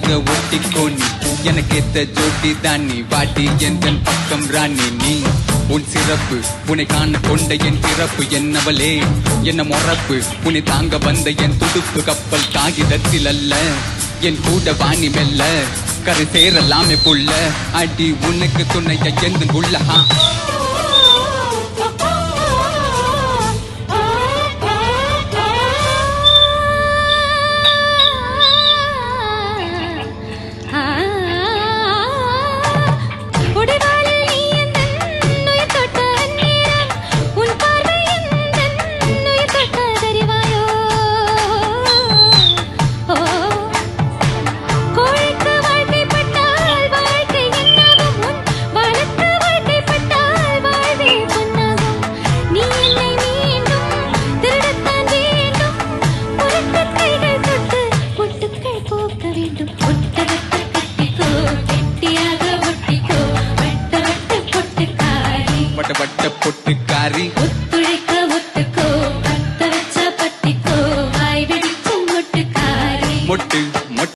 கெட்டியாக ஒட்டிக்கோ நீ எனக்கு ஏத்த ஜோடி தான் நீ வாடி என் பக்கம் ராணி நீ உன் சிறப்பு உன்னை காண கொண்ட என் பிறப்பு என்னவளே என்ன மொறப்பு உன்னை தாங்க வந்த என் துடுப்பு கப்பல் காகிதத்தில் அல்ல என் கூட வாணி மெல்ல கரை சேரலாமே புள்ள அடி உனக்கு துணைய எந்த உள்ளஹா வட்ட வட்ட பொட்டுக்காரி